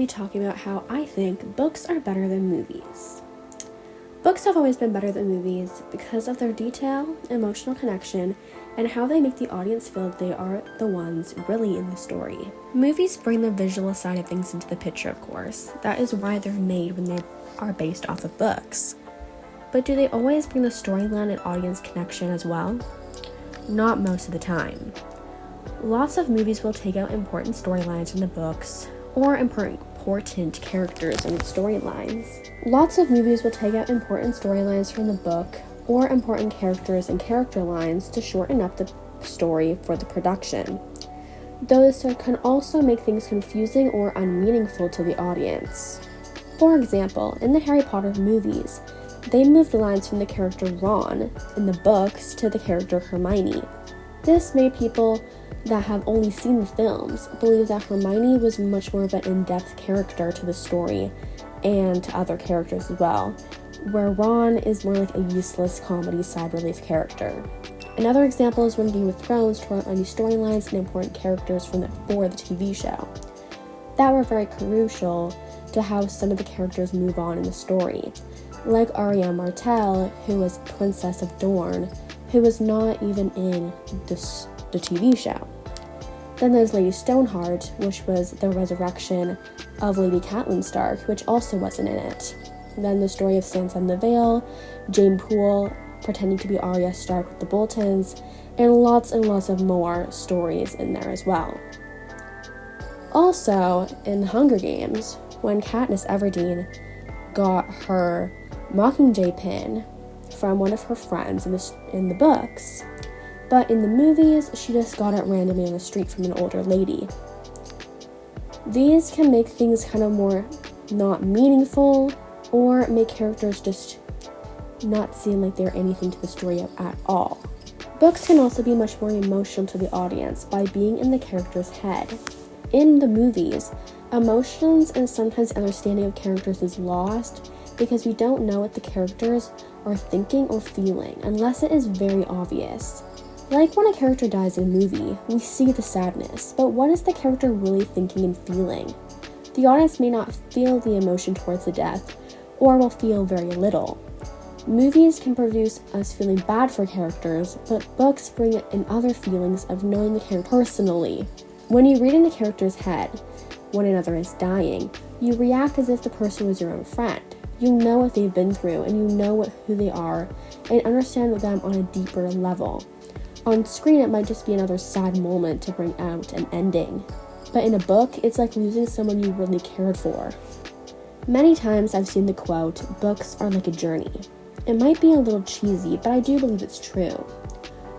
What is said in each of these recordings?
be talking about how I think books are better than movies. Books have always been better than movies because of their detail, emotional connection, and how they make the audience feel they are the ones really in the story. Movies bring the visual side of things into the picture, of course. That is why they're made when they are based off of books. But do they always bring the storyline and audience connection as well? Not most of the time. Lots of movies will take out important storylines from the books or important characters and storylines. Lots of movies will take out important storylines from the book or important characters and character lines to shorten up the story for the production. Though this can also make things confusing or unmeaningful to the audience. For example, in the Harry Potter movies, they moved the lines from the character Ron in the books to the character Hermione. This made people that have only seen the films believe that Hermione was much more of an in-depth character to the story and to other characters as well, where Ron is more like a useless comedy side relief character. Another example is when Game of Thrones tore out many storylines and important characters for the TV show that were very crucial to how some of the characters move on in the story, like Arya Martell, who was Princess of Dorne, who was not even in the TV show. Then there's Lady Stoneheart, which was the resurrection of Lady Catelyn Stark, which also wasn't in it. Then the story of Sansa and the Vale, Jane Poole pretending to be Arya Stark with the Boltons, and lots of more stories in there as well. Also, in the Hunger Games, when Katniss Everdeen got her Mockingjay pin from one of her friends in the books, but in the movies, she just got it randomly on the street from an older lady. These can make things kind of more not meaningful or make characters just not seem like they're anything to the story at all. Books can also be much more emotional to the audience by being in the character's head. In the movies, emotions and sometimes understanding of characters is lost because we don't know what the characters are thinking or feeling unless it is very obvious. Like when a character dies in a movie, we see the sadness, but what is the character really thinking and feeling? The audience may not feel the emotion towards the death, or will feel very little. Movies can produce us feeling bad for characters, but books bring in other feelings of knowing the character personally. When you read in the character's head, when another is dying, you react as if the person was your own friend. You know what they've been through, and you know who they are, and understand them on a deeper level. On screen, it might just be another sad moment to bring out an ending. But in a book, it's like losing someone you really cared for. Many times I've seen the quote, "Books are like a journey." It might be a little cheesy, but I do believe it's true.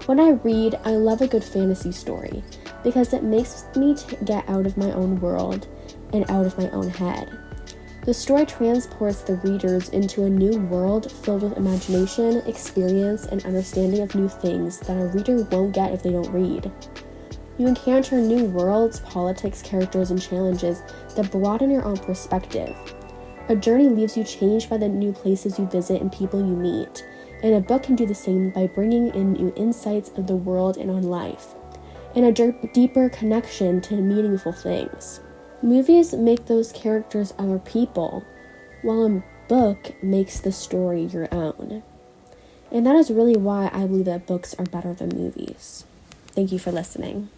When I read, I love a good fantasy story because it makes me get out of my own world and out of my own head. The story transports the readers into a new world filled with imagination, experience, and understanding of new things that a reader won't get if they don't read. You encounter new worlds, politics, characters, and challenges that broaden your own perspective. A journey leaves you changed by the new places you visit and people you meet, and a book can do the same by bringing in new insights of the world and on life, and a deeper connection to meaningful things. Movies make those characters other people, while a book makes the story your own. And that is really why I believe that books are better than movies. Thank you for listening.